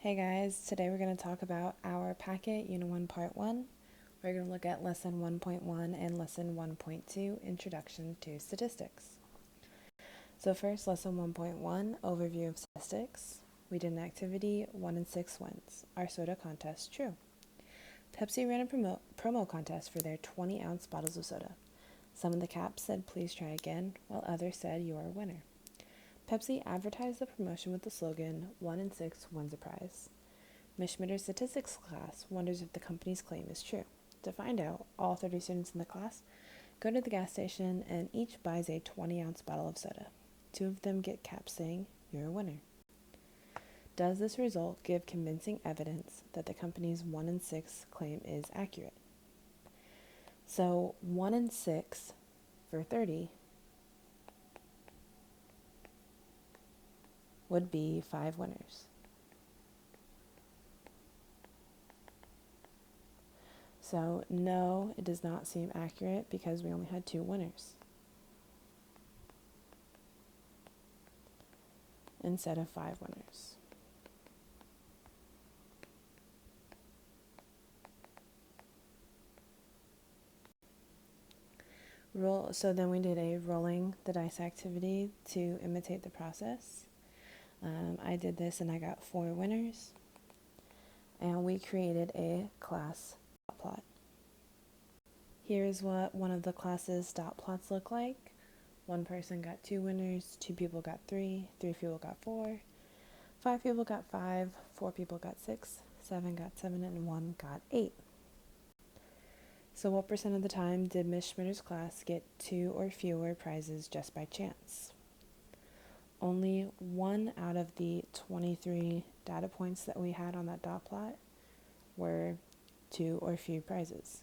Hey guys, today we're going to talk about our packet, Unit 1, Part 1. We're going to look at Lesson 1.1 and Lesson 1.2, Introduction to Statistics. So first, Lesson 1.1, Overview of Statistics. We did an activity, 1 in 6 wins. Our soda contest, true. Pepsi ran a promo contest for their 20-ounce bottles of soda. Some of the caps said, please try again, while others said, you're a winner. Pepsi advertised the promotion with the slogan, 1 in 6 wins a prize. Ms. Schmitter's statistics class wonders if the company's claim is true. To find out, all 30 students in the class go to the gas station and each buys a 20-ounce bottle of soda. 2 of them get caps saying, you're a winner. Does this result give convincing evidence that the company's 1 in 6 claim is accurate? So 1 in 6 for 30 would be 5 winners. So no, it does not seem accurate because we only had 2 winners instead of 5 winners. So then we did a rolling the dice activity to imitate the process. I did this and I got 4 winners. And we created a class dot plot. Here's what one of the class's dot plots look like. 1 person got 2 winners, 2 people got 3, 3 people got 4, 5 people got 5, 4 people got 6, 7 got 7, and 1 got 8. So what percent of the time did Ms. Schmitter's class get 2 or fewer prizes just by chance? Only 1 out of the 23 data points that we had on that dot plot were 2 or few prizes.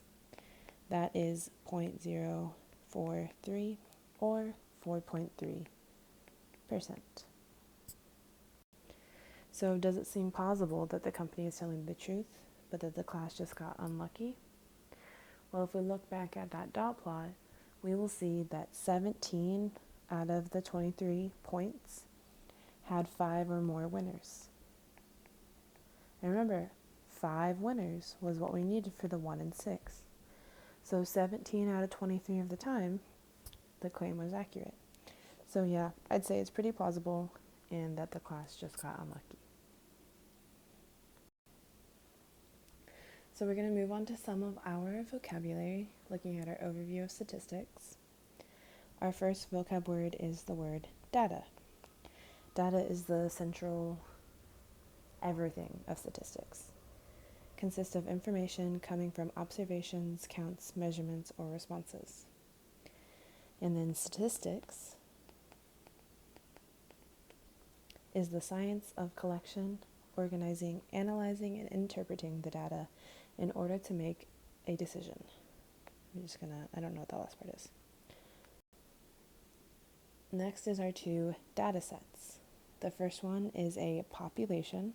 That is 0.043 or 4.3%. So does it seem plausible that the company is telling the truth, but that the class just got unlucky? Well, if we look back at that dot plot, we will see that 17 out of the 23 points had 5 or more winners. And remember, 5 winners was what we needed for the 1 in 6. So 17 out of 23 of the time, the claim was accurate. So yeah, I'd say it's pretty plausible and that the class just got unlucky. So we're going to move on to some of our vocabulary, looking at our overview of statistics. Our first vocab word is the word data. Data is the central everything of statistics. Consists of information coming from observations, counts, measurements, or responses. And then statistics is the science of collection, organizing, analyzing, and interpreting the data in order to make a decision. I don't know what that last part is. Next is our 2 data sets. The first one is a population.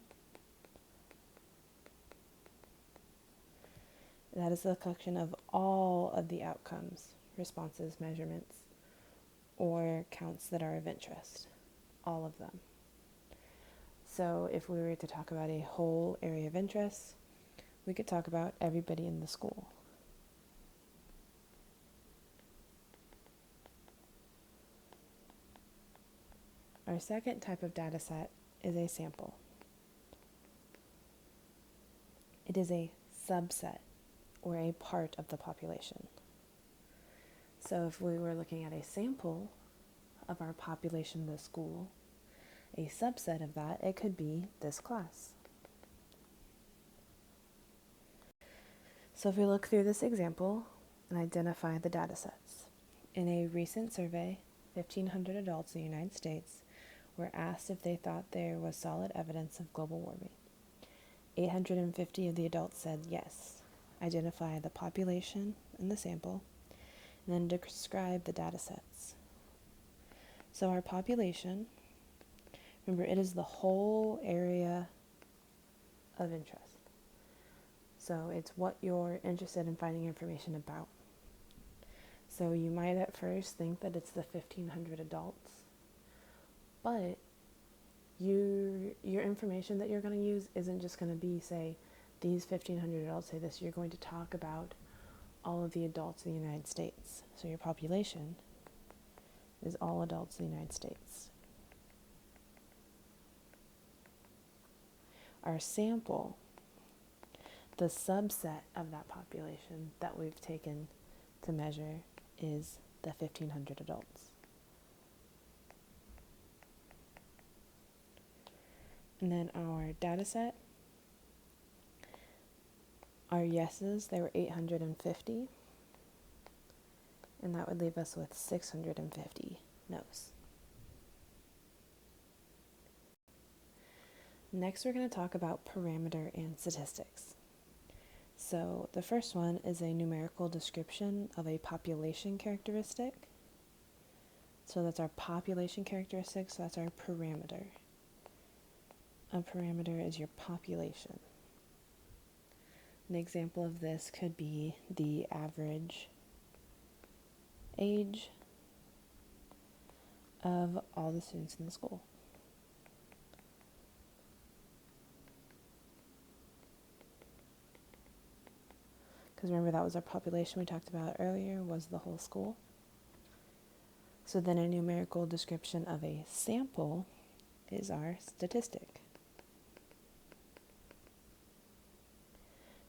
That is the collection of all of the outcomes, responses, measurements, or counts that are of interest. All of them. So if we were to talk about a whole area of interest, we could talk about everybody in the school. Our second type of data set is a sample. It is a subset or a part of the population. So if we were looking at a sample of our population in the school, a subset of that, it could be this class. So if we look through this example and identify the data sets. In a recent survey, 1,500 adults in the United States were asked if they thought there was solid evidence of global warming. 850 of the adults said yes. Identify the population in the sample, and then describe the data sets. So our population, remember, it is the whole area of interest. So it's what you're interested in finding information about. So you might at first think that it's the 1,500 adults, but your information that you're going to use isn't just going to be, say, these 1,500 adults say this. You're going to talk about all of the adults in the United States. So your population is all adults in the United States. Our sample, the subset of that population that we've taken to measure, is the 1,500 adults. And then our data set, our yeses, there were 850, and that would leave us with 650 no's. Next, we're going to talk about parameter and statistics. So the first one is a numerical description of a population characteristic. So that's our population characteristic, so that's our parameter. A parameter is your population. An example of this could be the average age of all the students in the school. Because remember, that was our population we talked about earlier, was the whole school. So then a numerical description of a sample is our statistic.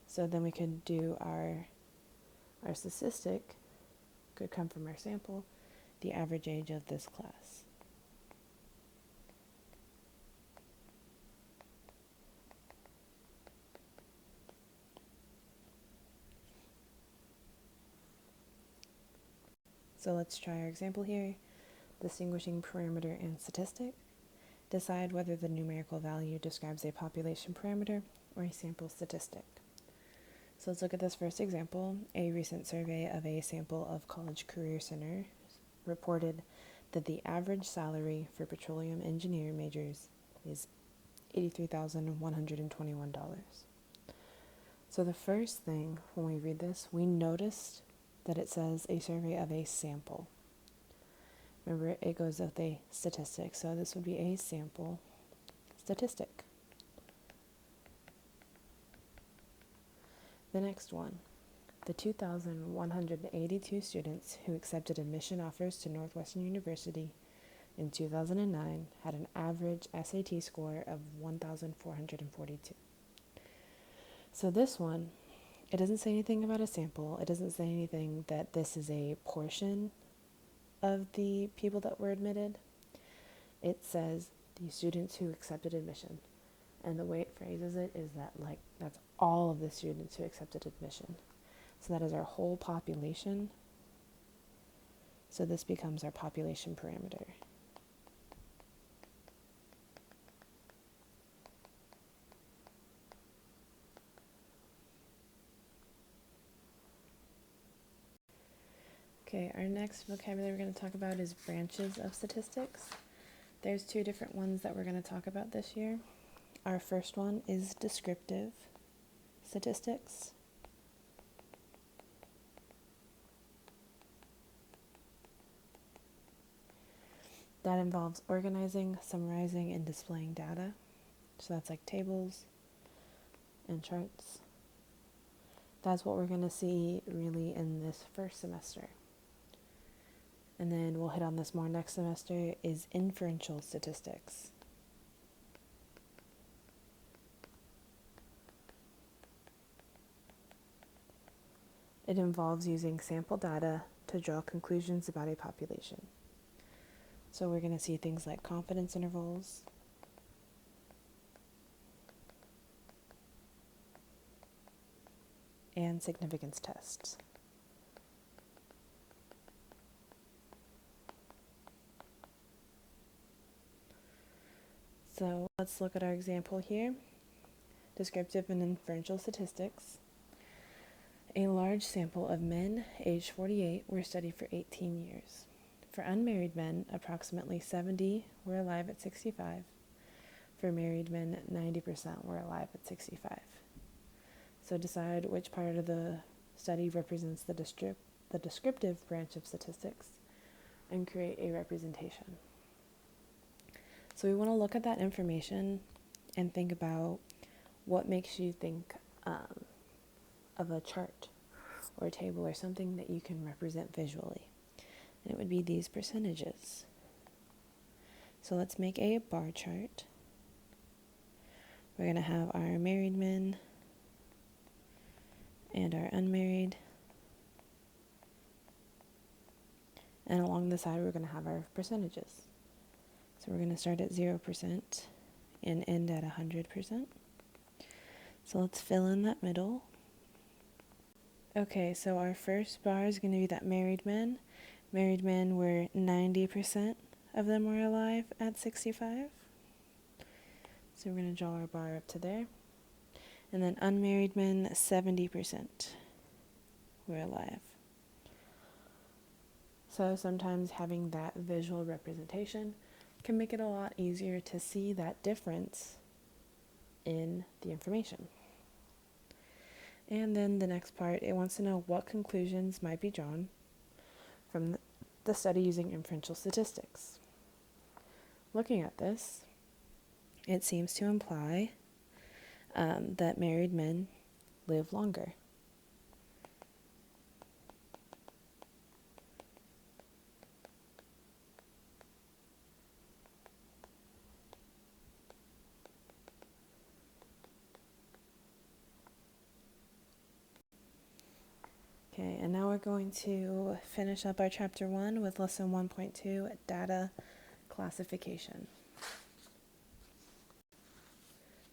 So then we could do our statistic, could come from our sample, the average age of this class. So let's try our example here. Distinguishing parameter and statistic. Decide whether the numerical value describes a population parameter or a sample statistic. So let's look at this first example. A recent survey of a sample of college career centers reported that the average salary for petroleum engineer majors is $83,121. So the first thing when we read this, we noticed that it says a survey of a sample. Remember, it goes with a statistic, so this would be a sample statistic. The next one, the 2,182 students who accepted admission offers to Northwestern University in 2009 had an average SAT score of 1,442. So this one, it doesn't say anything about a sample. It doesn't say anything that this is a portion of the people that were admitted. It says the students who accepted admission. And the way it phrases it is that, like, that's all of the students who accepted admission. So that is our whole population. So this becomes our population parameter. Okay, our next vocabulary we're going to talk about is branches of statistics. There's two different ones that we're going to talk about this year. Our first one is descriptive statistics. That involves organizing, summarizing, and displaying data. So that's like tables and charts. That's what we're going to see really in this first semester. And then we'll hit on this more next semester, is inferential statistics. It involves using sample data to draw conclusions about a population. So we're going to see things like confidence intervals, and significance tests. So let's look at our example here. Descriptive and inferential statistics. A large sample of men aged 48 were studied for 18 years. For unmarried men, approximately 70 were alive at 65. For married men, 90% were alive at 65. So decide which part of the study represents the descriptive branch of statistics and create a representation. So we want to look at that information and think about what makes you think of a chart or a table or something that you can represent visually. And it would be these percentages. So let's make a bar chart. We're going to have our married men and our unmarried. And along the side, we're going to have our percentages. So we're going to start at 0% and end at 100%. So let's fill in that middle. Okay, so our first bar is going to be that married men. Married men were 90% of them were alive at 65. So we're going to draw our bar up to there. And then unmarried men, 70% were alive. So sometimes having that visual representation can make it a lot easier to see that difference in the information. And then the next part, it wants to know what conclusions might be drawn from the study using inferential statistics. Looking at this, it seems to imply that married men live longer. Okay, and now we're going to finish up our chapter 1 with lesson 1.2, data classification.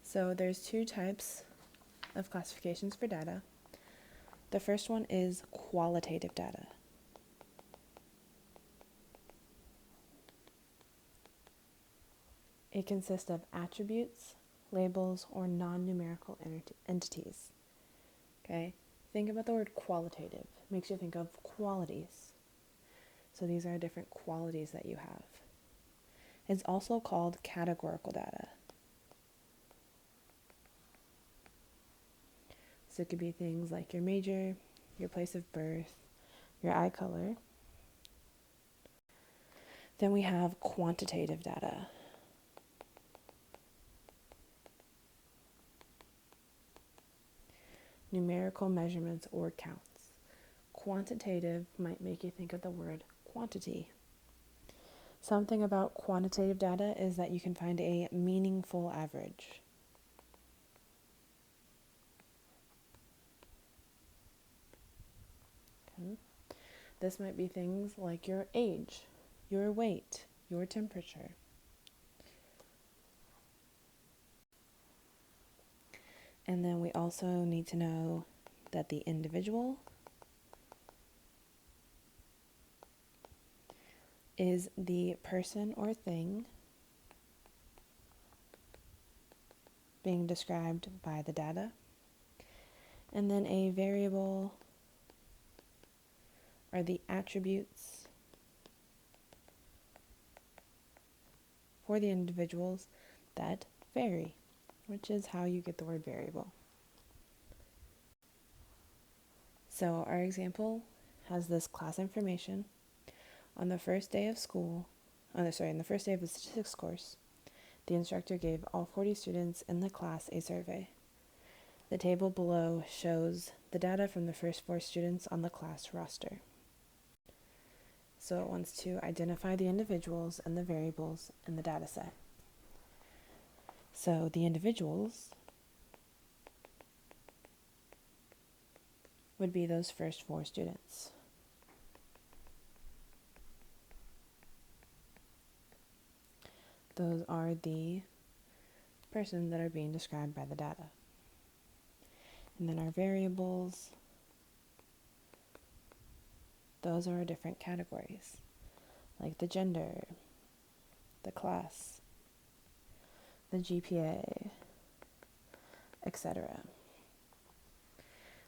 So there's two types of classifications for data. The first one is qualitative data. It consists of attributes, labels, or non-numerical entities. Okay, think about the word qualitative. It makes you think of qualities. So these are different qualities that you have. It's also called categorical data. So it could be things like your major, your place of birth, your eye color. Then we have quantitative data. Numerical measurements or counts. Quantitative might make you think of the word quantity. Something about quantitative data is that you can find a meaningful average. Okay. This might be things like your age, your weight, your temperature. And then we also need to know that the individual is the person or thing being described by the data. And then a variable are the attributes for the individuals that vary, which is how you get the word variable. So our example has this class information. On the first day of school, in the first day of the statistics course, the instructor gave all 40 students in the class a survey. The table below shows the data from the first 4 students on the class roster. So it wants to identify the individuals and the variables in the data set. So the individuals would be those first 4 students. Those are the persons that are being described by the data. And then our variables, those are our different categories, like the gender, the class, the GPA, etc.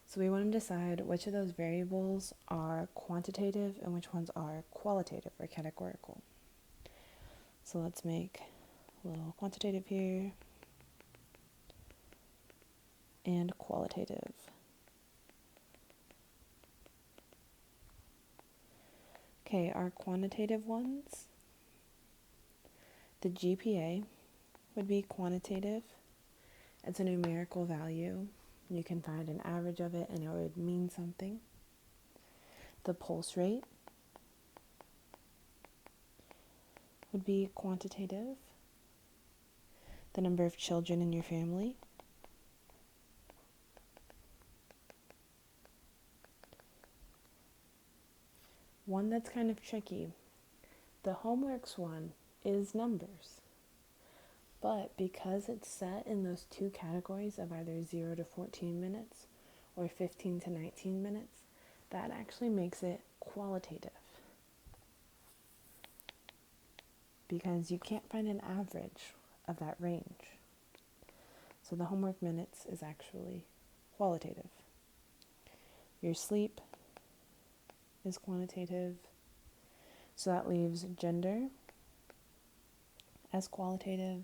So we want to decide which of those variables are quantitative and which ones are qualitative or categorical. So let's make a little quantitative here and qualitative. Okay, our quantitative ones, The GPA would be quantitative. It's a numerical value. You can find an average of it and it would mean something. The pulse rate would be quantitative. The number of children in your family. One that's kind of tricky. The homeworks one is numbers. But because it's set in those two categories of either 0 to 14 minutes or 15 to 19 minutes, that actually makes it qualitative. Because you can't find an average of that range. So the homework minutes is actually qualitative. Your sleep is quantitative. So that leaves gender as qualitative,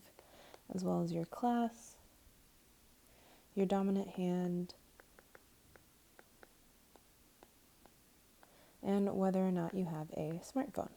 as well as your class, your dominant hand, and whether or not you have a smartphone.